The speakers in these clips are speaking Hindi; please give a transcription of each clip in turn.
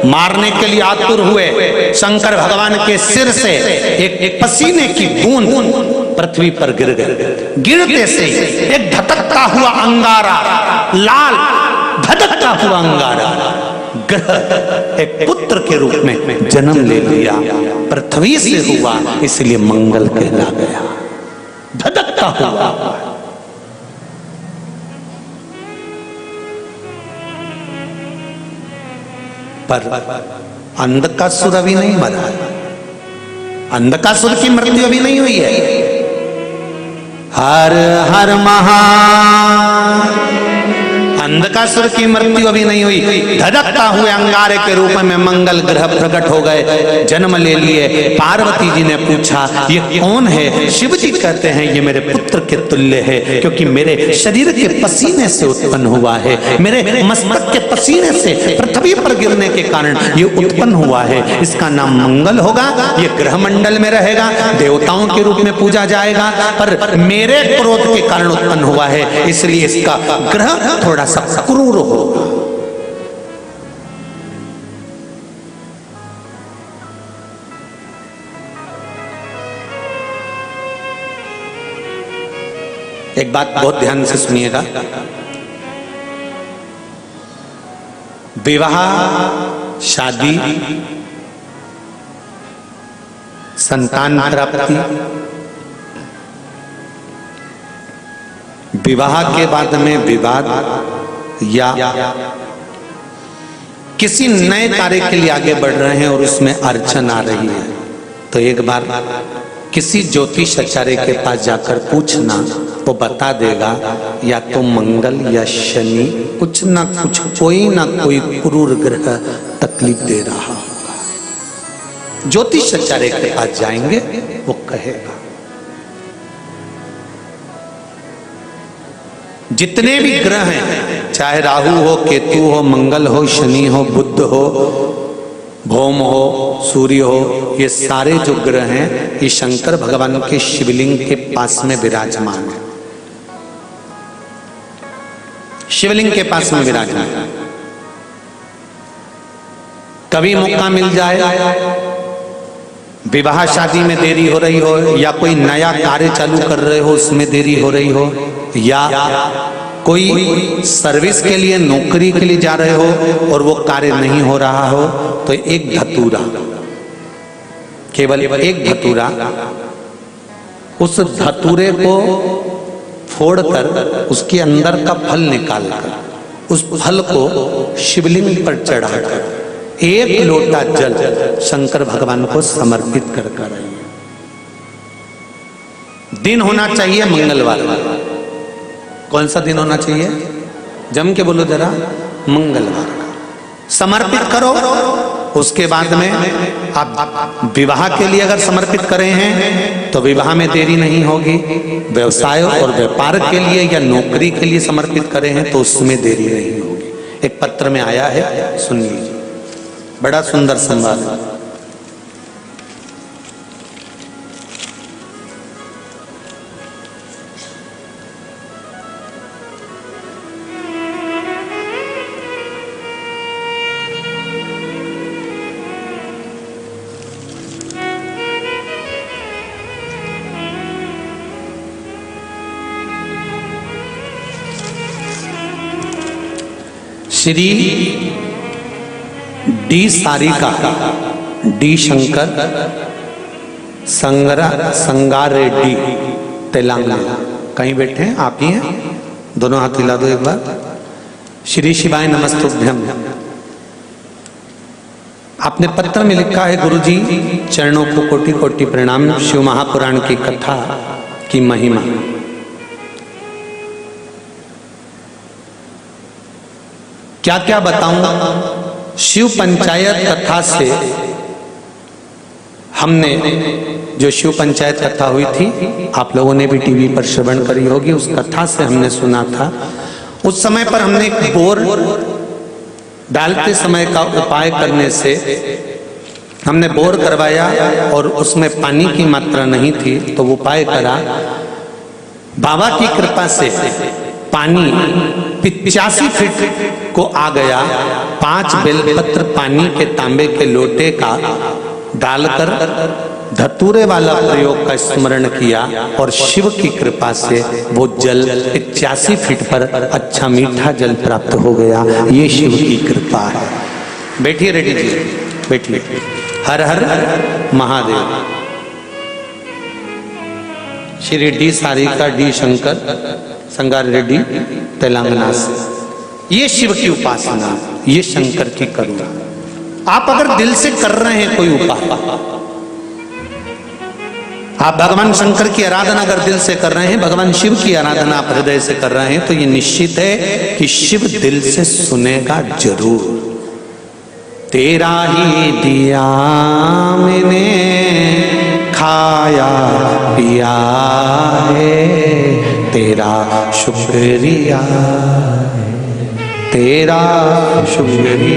मारने के लिए आतुर हुए। शंकर भगवान के सिर से एक पसीने की बूंद पृथ्वी पर गिर गई। गिरते से एक धधकता हुआ अंगारा, लाल धधकता हुआ अंगारा ग्रह एक पुत्र के रूप में जन्म ले लिया। पृथ्वी से हुआ इसलिए मंगल कहला गया। धधकता हुआ। पर अंधकासुर अभी नहीं मरा। अंधकासुर की मृत्यु अभी नहीं हुई है। हर हर महा अंधकासुर की मृत्यु अभी नहीं हुई। धधकता हुए अंगारे के रूप में मंगल ग्रह प्रकट हो गए, जन्म ले लिए। पार्वती जी ने पूछा ये कौन है? शिव जी कहते हैं ये मेरे पुत्र के तुल्य है, क्योंकि मेरे शरीर के पसीने से उत्पन्न हुआ है, मेरे मस्तक के पसीने से पृथ्वी पर गिरने के कारण ये उत्पन्न हुआ है। इसका नाम मंगल होगा। ये ग्रह मंडल में रहेगा, देवताओं के रूप में पूजा जाएगा, पर मेरे क्रोध के कारण उत्पन्न हुआ है, इसलिए इसका ग्रह थोड़ा सा क्रूर होगा। एक बात बहुत ध्यान से सुनिएगा। विवाह, शादी, संतान प्राप्ति, विवाह के बाद में विवाद या किसी नए कार्य के लिए आगे बढ़ रहे हैं और उसमें अड़चन आ रही है, तो एक बार किसी ज्योतिष आचार्य के पास जाकर पूछना, वो बता देगा या तो मंगल या शनि कुछ ना कुछ, कोई ना कोई क्रूर ग्रह तकलीफ दे रहा होगा। ज्योतिष आचार्य के पास जाएंगे, वो कहेगा। जितने भी ग्रह हैं, चाहे राहु हो, केतु हो, मंगल हो, शनि हो, बुध हो, भौम हो, सूर्य हो, ये सारे जो ग्रह हैं ये शंकर भगवान के शिवलिंग के पास में विराजमान है। शिवलिंग के पास में विराजमान है। कभी मौका मिल जाए, विवाह शादी में देरी हो रही हो, या कोई नया कार्य चालू कर रहे हो उसमें देरी हो रही हो, या कोई सर्विस के लिए, नौकरी के लिए जा रहे हो और वो कार्य नहीं हो रहा हो, तो एक धतूरा, केवल एक धतूरा, उस धतूरे को फोड़कर उसके अंदर का फल निकालकर उस फल को शिवलिंग पर चढ़ाकर एक लोटा जल शंकर भगवान को समर्पित कर रही है। दिन होना चाहिए मंगलवार। कौन सा दिन होना चाहिए? जम के बोलो जरा, मंगलवार का समर्पित करो। उसके बाद में आप विवाह के लिए अगर समर्पित करें हैं तो विवाह में देरी नहीं होगी। व्यवसाय और व्यापार के लिए या नौकरी के लिए समर्पित करें हैं तो उसमें देरी नहीं होगी। एक पत्र में आया है, सुन लीजिए, बड़ा सुंदर संवाद है। Shri D Sarika, D Shankar, संगार Reddy, Telangana. कहीं बैठे हैं? आप ही हैं? दोनों हाथ हिला दो एक बार। श्री शिवाय नमस्तुभ्यम। आपने पत्र में लिखा है, गुरुजी चरणों को कोटि कोटि प्रणाम। शिव महापुराण की कथा की महिमा। क्या क्या बताऊं? शिव पंचायत कथा से हमने, जो शिव पंचायत कथा हुई थी, आप लोगों ने भी टीवी पर श्रवण करी होगी, उस कथा से हमने सुना था। उस समय पर हमने एक बोर डालते समय का उपाय करने से हमने बोर करवाया और उसमें पानी की मात्रा नहीं थी, तो उपाय करा। बाबा की कृपा से पानी 85 फीट को आ गया। 5 बेलपत्र पानी के तांबे के लोटे का डालकर धतूरे वाला प्रयोग का स्मरण किया और शिव की कृपा से वो जल 85 फीट पर अच्छा मीठा जल प्राप्त हो गया। ये शिव की कृपा है। बैठिए रेड्डी जी, बैठिए। हर हर महादेव। श्री डी सारिका डी शंकर संगार रेड्डी तेलंगाना से। ये शिव की उपासना, ये शंकर की करुणा। आप अगर दिल से कर रहे हैं कोई उपाय, आप भगवान शंकर की आराधना अगर दिल से कर रहे हैं, भगवान शिव की आराधना आप हृदय से कर रहे हैं, तो ये निश्चित है कि शिव दिल से सुनेगा जरूर। तेरा ही दिया मैंने खाया पिया है, तेरा शुक्रिया, तेरा शुक्रिया।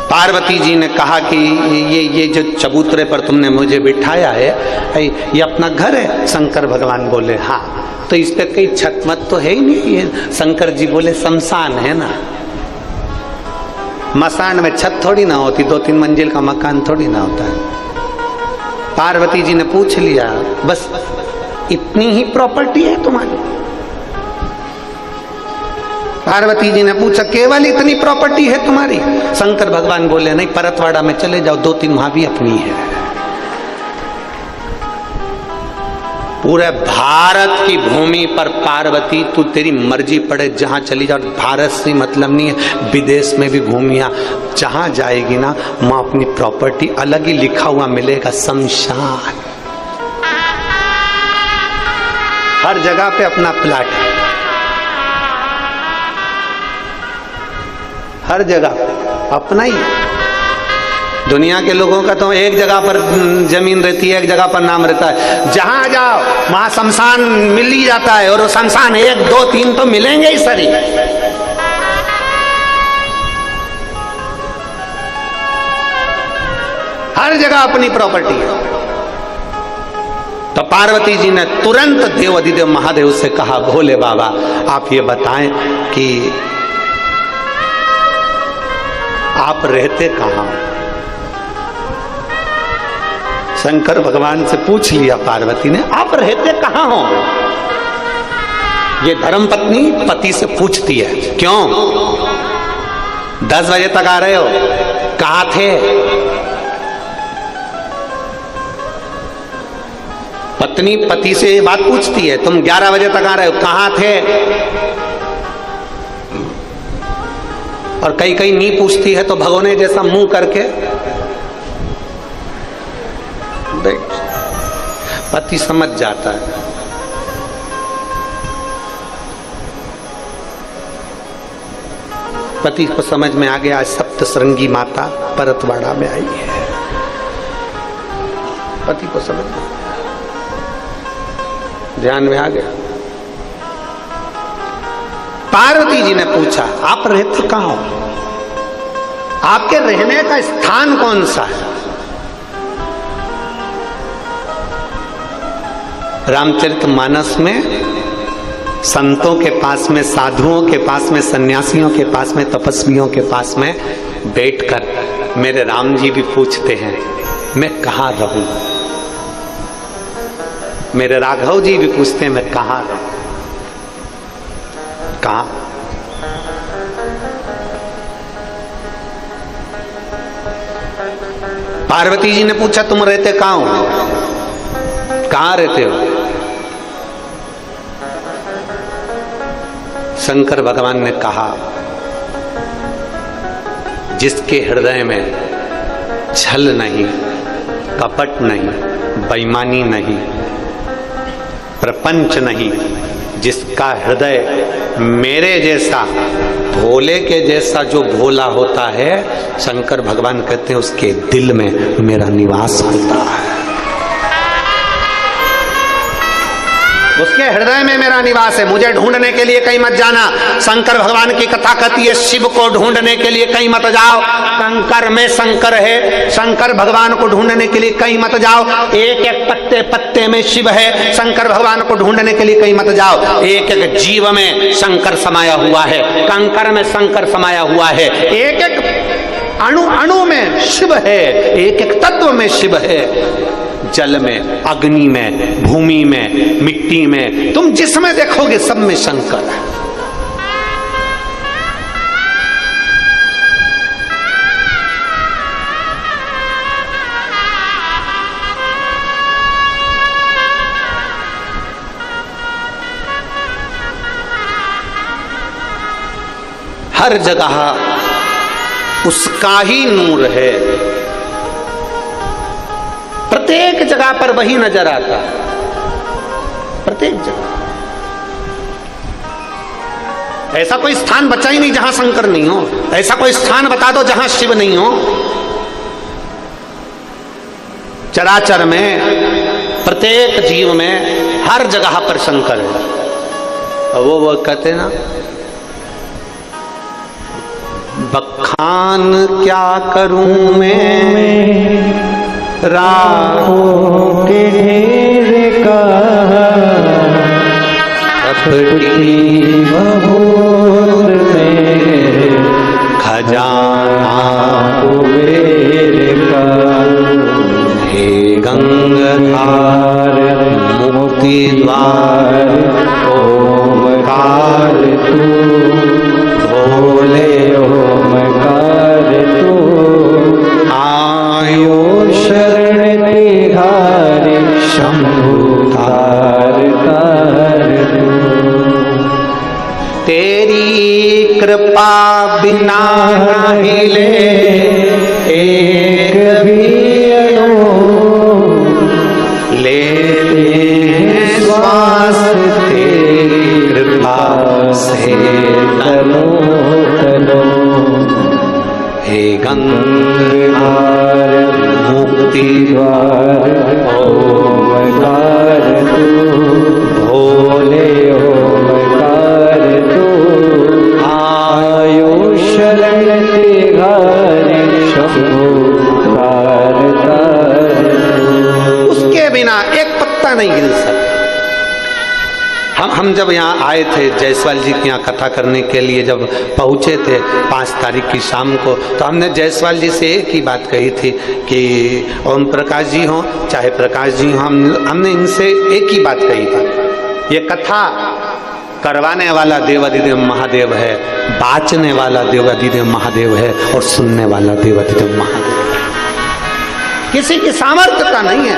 पार्वती जी ने कहा कि ये जो चबूतरे पर तुमने मुझे बिठाया है, ये अपना घर है? शंकर भगवान बोले हाँ। तो इस पे कहीं छत मत तो है ही नहीं। ये शंकर जी बोले शमशान है ना, मसान में छत थोड़ी ना होती, 2-3 मंजिल का मकान थोड़ी ना होता है। पार्वती जी ने पूछ लिया, बस इतनी ही प्रॉपर्टी है तुम्हारी? पार्वती जी ने पूछा, केवल इतनी प्रॉपर्टी है तुम्हारी? शंकर भगवान बोले नहीं, परतवाड़ा में चले जाओ, 2-3 वहां भी अपनी है। पूरे भारत की भूमि पर पार्वती, तू तेरी मर्जी पड़े जहां चली जाओ, भारत से मतलब नहीं है, विदेश में भी घूमिया, जहां जाएगी ना वहां अपनी प्रॉपर्टी अलग ही लिखा हुआ मिलेगा, शमशान। हर जगह पे अपना प्लाट है, हर जगह अपना ही। दुनिया के लोगों का तो एक जगह पर जमीन रहती है, एक जगह पर नाम रहता है। जहां जाओ वहां शमशान मिल ही जाता है, और वो शमशान 1, 2, 3 तो मिलेंगे ही सरी। हर जगह अपनी प्रॉपर्टी है। तो पार्वती जी ने तुरंत देव अधिदेव महादेव से कहा, भोले बाबा आप ये बताएं कि आप रहते कहां? शंकर भगवान से पूछ लिया पार्वती ने, आप रहते कहां हो? ये धर्मपत्नी पति से पूछती है, क्यों 10 बजे तक आ रहे हो, कहां थे? पत्नी पति से ये बात पूछती है, तुम 11 बजे तक आ रहे हो, कहां थे? और कई कई नहीं पूछती है तो भगोने जैसा मुंह करके देख, पति समझ जाता है। पति को समझ में आ गया, सप्तश्रृंगी माता परतवाड़ा में आई है। पति को समझ में ध्यान में आ गया। पार्वती जी ने पूछा, आप रहते कहां हो? आपके रहने का स्थान कौन सा है? रामचरितमानस में संतों के पास में, साधुओं के पास में, सन्यासियों के पास में, तपस्वियों के पास में बैठकर मेरे राम जी भी पूछते हैं मैं कहां रहूं। मेरे राघव जी भी पूछते हैं मैं कहां रहूं। कहां? पार्वती जी ने पूछा, तुम रहते कहां हो? कहां रहते हो? शंकर भगवान ने कहा, जिसके हृदय में छल नहीं, कपट नहीं, बेईमानी नहीं, प्रपंच नहीं, जिसका हृदय मेरे जैसा, भोले के जैसा जो भोला होता है, शंकर भगवान कहते हैं उसके दिल में मेरा निवास होता है। उसके हृदय में मेरा निवास है, मुझे ढूंढने के लिए कहीं मत जाना। शंकर भगवान की कथा कहती है शिव को ढूंढने के लिए कहीं मत जाओ, कंकर में शंकर है, शंकर भगवान को ढूंढने के लिए कहीं मत जाओ। एक एक पत्ते पत्ते में शिव है, शंकर भगवान को ढूंढने के लिए कहीं मत जाओ। एक एक जीव में शंकर समाया हुआ है, कंकर में शंकर समाया हुआ है, एक एक अणु अणु में शिव है, एक एक तत्व में शिव है। जल में, अग्नि में, भूमि में, मिट्टी में, तुम जिसमें देखोगे सब में शंकर है। हर जगह उसका ही नूर है, प्रत्येक जगह पर वही नजर आता, प्रत्येक जगह। ऐसा कोई स्थान बचा ही नहीं जहां शंकर नहीं हो, ऐसा कोई स्थान बता दो जहां शिव नहीं हो। चराचर में, प्रत्येक जीव में, हर जगह पर शंकर है। वो कहते ना, बखान क्या करूं मैं राहों के ढेर का, अपनी भभूत में खजाना कुबेर का। हे गंगाधार मुक्ति द्वार ओमकार तू, भोले ओमकार तू, आयो शरण तिहारी शंभु तार तार तू। तेरी कृपा बिना नहीं ले एक भी अणु, लेते हैं श्वास तेरी कृपा से तनो तनो। हे गंगाधार मुक्ति द्वार ओमकार तू, भोले ओमकार तू, आयो शरण तिहारी शंभु तार तार। उसके बिना एक पत्ता नहीं हिल सकता। हम जब यहाँ आए थे जायसवाल जी के यहाँ कथा करने के लिए, जब पहुँचे थे 5 तारीख की शाम को, तो हमने जायसवाल जी से एक ही बात कही थी कि ओम प्रकाश जी हो चाहे प्रकाश जी हो, हमने इनसे एक ही बात कही थी, ये कथा करवाने वाला देवाधिदेव महादेव है, बाँचने वाला देवाधिदेव महादेव है, और सुनने वाला देवाधिदेव महादेव है। किसी की सामर्थ्यता नहीं है।